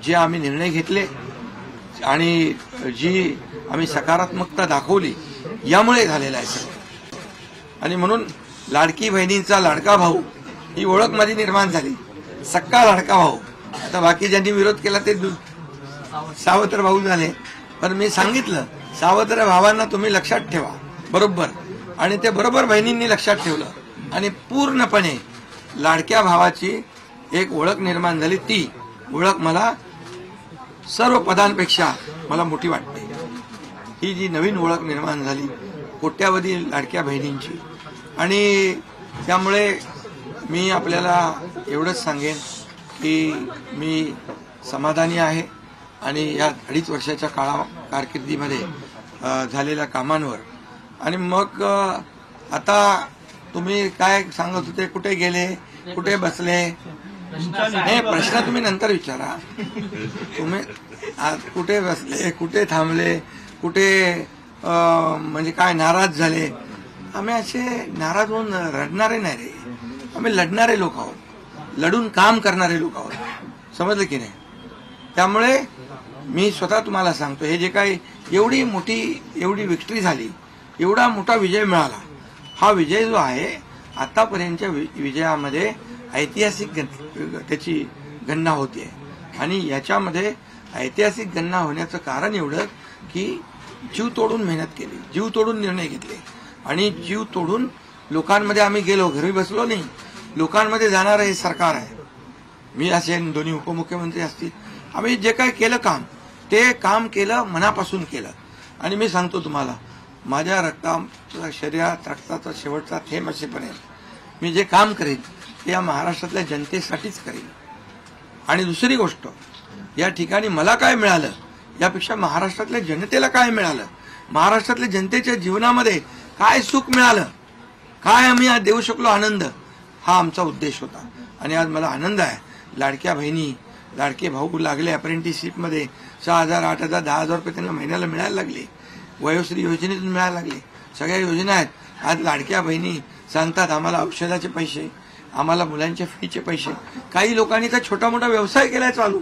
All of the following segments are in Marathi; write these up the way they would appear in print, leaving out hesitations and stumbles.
जे आम्ही निर्णय घेतले आणि जी आम्ही सकारात्मकता दाखवली यामुळे झालेलं आहे सगळं। आणि म्हणून लाडकी बहिणींचा लाडका भाऊ ही ओळख माझी निर्माण झाली, सक्का लाडका भाऊ। आता बाकी ज्यांनी विरोध केला ते सावत्र भाऊ झाले, पण मी सांगितलं सावत्र भावांना तुम्ही लक्षात ठेवा बरोबर, आणि ते बरोबर बहिणींनी लक्षात ठेवलं आणि पूर्णपणे लाडक्या भावाची एक ओळख निर्माण झाली। ती ओळख मला सर्व पदांपेक्षा मला मोठी वाटते। ही जी नवीन ओळख निर्माण झाली कोट्यावधी लाडक्या बहिणींची, आणि त्यामुळे मी आपल्याला एवढंच सांगेन की मी समाधानी आहे आणि या 2.5 वर्षाच्या कारकिर्दीमध्ये झालेल्या कामांवर। आणि मग आता तुम्ही काय सांगत होते, कुठे गेले, कुठे बसले, हे प्रश्न तुम्ही नंतर विचारा। तुम्ही कुठे बसले, कुठे थांबले, कुठे म्हणजे काय नाराज झाले। आम्ही असे नाराज होऊन रडणारे नाही रे, आम्ही लढणारे लोक आहोत, लढून काम करणारे लोक आहोत, समजलं की नाही। त्यामुळे मी स्वतः तुम्हाला सांगतो, हे जे काही एवढी विक्ट्री झाली, एवढा मोठा विजय मिळाला, हा विजय जो आहे आतापर्यंतच्या विजयामध्ये ऐतिहासिक त्याची गणना होते। आणि याच्यामध्ये ऐतिहासिक गणना होण्याचं कारण एवढं की जीव तोडून मेहनत केली, जीव तोडून निर्णय घेतले आणि जीव तोडून लोकांमध्ये आम्ही गेलो, घरी बसलो नाही, लोकांमध्ये जाणारं हे सरकार आहे। मी असेल, दोन्ही उपमुख्यमंत्री असतील, आम्ही जे काही केलं काम, ते काम केलं, मनापासून केलं। आणि मी सांगतो तुम्हाला, माझ्या शरीरात रक्ताचा शेवटचा थेंब असेपर्यंत मी जे काम करेन ते या महाराष्ट्रातल्या जनतेसाठीच करेन। आणि दुसरी गोष्ट, या ठिकाणी मला काय मिळालं यापेक्षा महाराष्ट्रातल्या जनतेला काय मिळालं, महाराष्ट्रातल्या जनतेच्या जीवनामध्ये काय सुख मिळालं, काय आम्ही आज देऊ शकलो आनंद, हा आमचा उद्देश होता। आणि आज मला आनंद आहे, लाडक्या बहिणी लाडके भाऊ लागले अप्रेंटिसशिपमध्ये, 6,000 8,000 10,000 रुपये त्यांना महिन्याला मिळायला लागले, वयोश्री योजनेतून मिळायला लागले, सगळ्या योजना आहेत। आज लाडक्या बहिणी सांगतात आम्हाला औषधाचे पैसे, आम्हाला मुलांच्या फीचे पैसे, काही लोकांनी तर छोटा मोठा व्यवसाय केलाय चालू,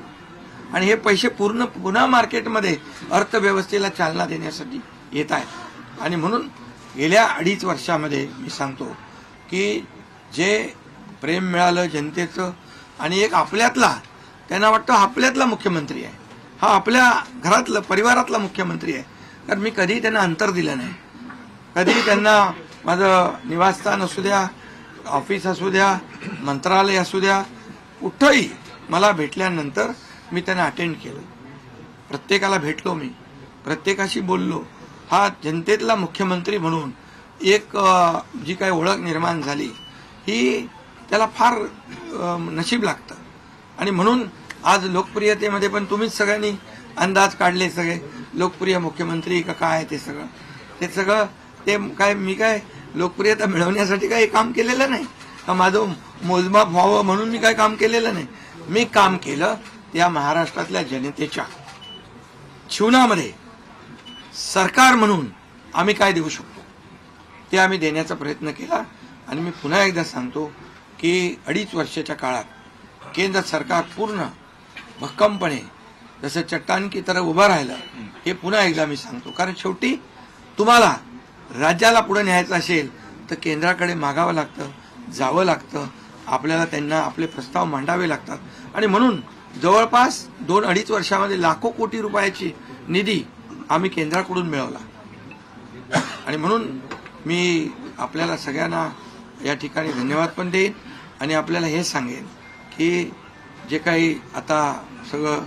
आणि हे पैसे पुन्हा मार्केटमध्ये अर्थव्यवस्थेला चालना देण्यासाठी येत आहेत। आणि म्हणून गेल्या 2.5 वर्षामध्ये मी सांगतो की जे प्रेम मिळालं जनतेचं, आणि एक आपल्यातला, त्यांना वाटतं आपल्यातला मुख्यमंत्री आहे, हा आपल्या घरातला परिवारातला मुख्यमंत्री आहे। कारण मी कधी त्यांना अंतर दिलं नाही, कधी त्यांना माझं निवासस्थान असू द्या, ऑफिस असू द्या, मंत्रालय असू द्या, कुठंही मला भेटल्यानंतर मी त्यांना अटेंड केलं, प्रत्येकाला भेटलो, मी प्रत्येकाशी बोललो। हा जनतेतला मुख्यमंत्री म्हणून एक जी काही ओळख निर्माण झाली ही त्याला फार नशीब लागतं। आणि म्हणून आज लोकप्रियतेमध्ये पण तुम्हीच सगळ्यांनी अंदाज काढले, सगळे लोकप्रिय मुख्यमंत्री का काय, ते सगळं ते काय, मी काय लोकप्रियता मिळवण्यासाठी काही काम केलेलं नाही का, माझं मोजमाप व्हावं म्हणून मी काय काम केलेलं नाही। मी काम केलं त्या महाराष्ट्रातल्या जनतेच्या जीवनामध्ये सरकार म्हणून आम्ही काय देऊ शकतो ते आम्ही देण्याचा प्रयत्न केला। आणि मी पुन्हा एकदा सांगतो की 2.5 वर्षाच्या काळात केंद्र सरकार पूर्ण भक्कमपणे जसं चट्टान की तरह उभं राहिलं, हे पुन्हा एकदा मी सांगतो। कारण शेवटी तुम्हाला राज्याला पुढे न्यायचं असेल तर केंद्राकडे मागावं लागतं, जावं लागतं, आपल्याला त्यांना आपले प्रस्ताव मांडावे लागतात। आणि म्हणून जवळपास 2-2.5 वर्षामध्ये लाखो कोटी रुपयाची निधी आम्ही केंद्राकडून मिळवला। आणि म्हणून मी आपल्याला सगळ्यांना या ठिकाणी धन्यवाद पण देईन आणि आपल्याला हे सांगेन की जे काही आता सगळं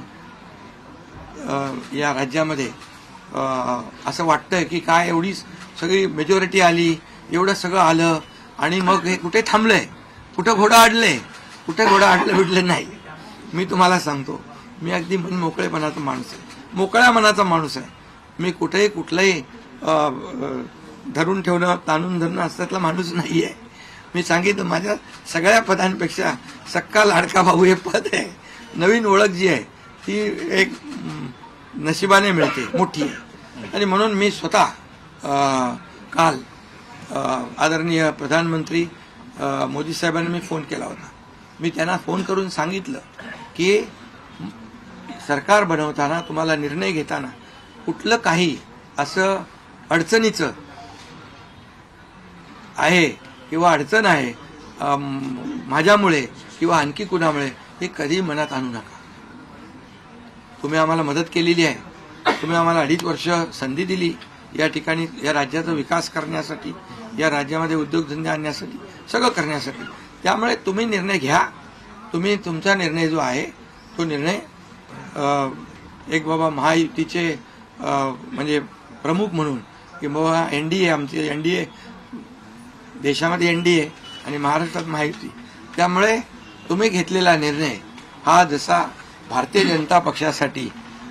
या राज्यामध्ये असं वाटतंय की काय एवढी सगळी मेजॉरिटी आली, एवढं सगळं आलं आणि मग हे कुठे थांबलंय, कुठं घोडं अडलंय, कुठे घोडं अडलं बिडलं नाही। मी तुम्हाला सांगतो, मी अगदी मन मोकळेपणाचा माणूस आहे, मोकळ्या मनाचा माणूस आहे। मी कुठेही कुठलंही धरून ठेवणं, ताणून धरणं असल्यातला माणूस नाही आहे। मी सांगितलं, माझ्या सगळ्या पदांपेक्षा सक्का लाडका भाऊ हे पद आहे, नवीन ओळख जी आहे ती एक नशिबाने मिळते, मोठी आहे। आणि म्हणून मी स्वतः काल आदरणीय प्रधानमंत्री मोदी साहेबांना मी फोन केला होता। मी त्यांना फोन करून सांगितलं की सरकार बनवताना तुम्हाला निर्णय घेताना कुठलं काही असं अडचणीचं आहे किंवा अडचण आहे माझ्यामुळे किंवा आणखी कुणामुळे हे कधी मनात आणू नका. तुम्ही आम्हाला मदत केलेली आहे, तुम्ही आम्हाला 2.5 वर्ष संधी दिली या ठिकाणी या राज्याचा विकास करण्यासाठी, या राज्यामध्ये उद्योगधंदे आणण्यासाठी, सगळं करण्यासाठी. त्यामुळे तुम्ही निर्णय घ्या. तुम्ही तुमचा निर्णय जो आहे तो निर्णय एक बाबा महायुतीचे म्हणजे प्रमुख म्हणून की बाबा एनडीए, आमचे एनडीए, देशामध्ये एनडीए आणि महाराष्ट्रात महायुती. त्यामुळे तुम्ही घेतलेला निर्णय हा जसा भारतीय जनता पक्षासाठी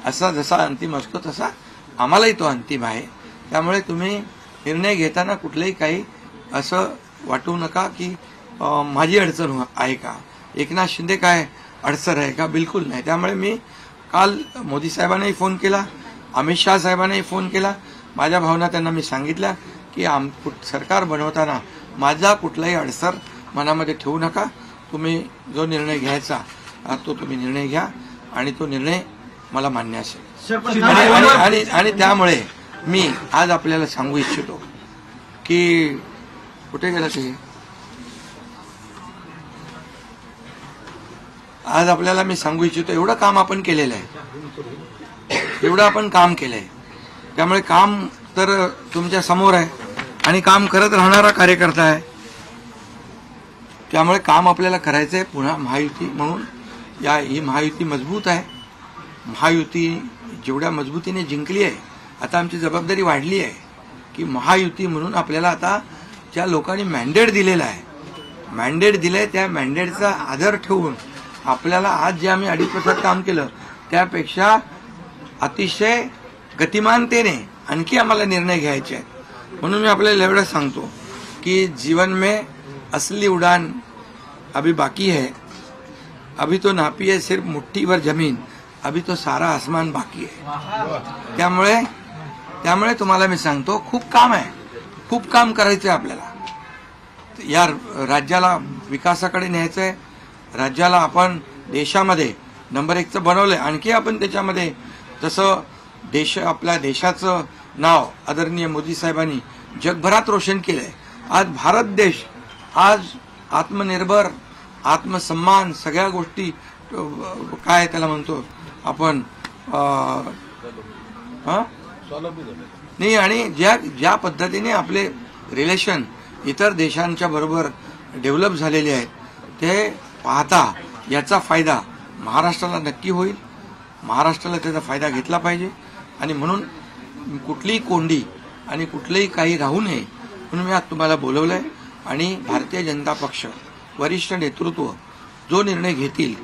असा जसा अंतिम असतो तसा आम्हालाही तो अंतिम आहे. त्यामुळे तुम्ही निर्णय घेताना कुठलंही काही असं वाटू नका की माझी अडचण आहे का, एकनाथ शिंदे काय अडचण आहे का, बिलकुल नाही. त्यामुळे मी काल मोदी साहेबांनाही फोन केला, अमित शहा साहेबांनाही फोन केला. माझ्या भावना त्यांना मी सांगितल्या की सरकार बनवताना माझा कुठलाही अडसर मनामध्ये ठेवू नका. तुम्ही जो निर्णय घ्यायचा तो तुम्ही निर्णय घ्या आणि तो निर्णय मला मान्य असेल. आणि त्यामुळे मी आज आपल्याला सांगू इच्छितो की कुठे गेला ते, आज आपल्याला मी सांगू इच्छितो एवढं काम आपण केलेलं आहे, एवढं आपण काम केलंय. त्यामुळे काम तर तुमच्या समोर आहे आणि काम करत राहणारा कार्यकर्ता आहे. त्यामुळे काम आपल्याला करायचं आहे. पुन्हा महायुती म्हणून ही महायुती मजबूत आहे. महायुती जेवढ्या मजबूतीने जिंकली आहे, आता आमची जबाबदारी वाढली आहे की महायुती म्हणून आपल्याला आता ज्या लोकांनी मॅन्डेट दिलेला आहे, मॅन्डेट दिलंय त्या मॅन्डेटचा आदर ठेवून आपल्याला आज जे आम्ही 2.5 वर्षात काम केलं त्यापेक्षा अतिशय गतिमानतेने आणखी आम्हाला निर्णय घ्यायचे आहेत. म्हणून मी आपल्याला एवढं सांगतो की जीवन में असली उड़ान अभी बाकी है, अभी तो नापी है सिर्फ मुट्ठी भर जमीन, अभी तो सारा आसमान बाकी है. त्यामुळे तुम्हाला मी सांगतो खूप काम आहे, खूप काम करायचं आहे आपल्याला. या राज्याला विकासाकडे न्यायचं आहे. राज्याला आपण देशामध्ये नंबर 1चं बनवलंय. आणखी आपण त्याच्यामध्ये तसं आपल्या देशाचं नाव आदरणीय मोदी साहेबांनी जगभरात रोशन केलंय. आज भारत देश आज आत्मनिर्भर, आत्मसन्मान, सगळ्या गोष्टी काय त्याला म्हणतो आपण नाही. आणि ज्या पद्धतीने आपले रिलेशन इतर देशांच्या बरोबर डेव्हलप झालेले आहेत ते पाहता याचा फायदा महाराष्ट्राला नक्की होईल. महाराष्ट्राला त्याचा फायदा घेतला पाहिजे आणि म्हणून कुठलीही कोंडी आणि कुठलंही काही राहू नये म्हणून मी आज तुम्हाला बोलवलंय. आणि भारतीय जनता पक्ष वरिष्ठ नेतृत्व जो निर्णय घेतील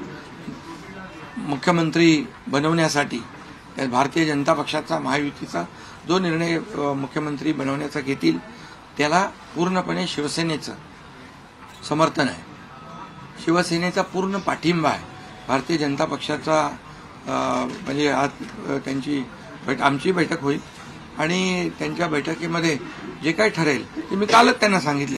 मुख्यमंत्री बनवण्यासाठी, भारतीय जनता पक्षाचा महायुतीचा जो निर्णय मुख्यमंत्री बनवण्याचा घेतील त्याला पूर्णपणे शिवसेनेचं समर्थन आहे, शिवसेनेचा पूर्ण पाठिंबा आहे. भारतीय जनता पक्षाचा म्हणजे आज आमची बैठक होईल आणि त्यांच्या बैठकीमध्ये जे काही ठरेल ते मी कालच त्यांना सांगितले.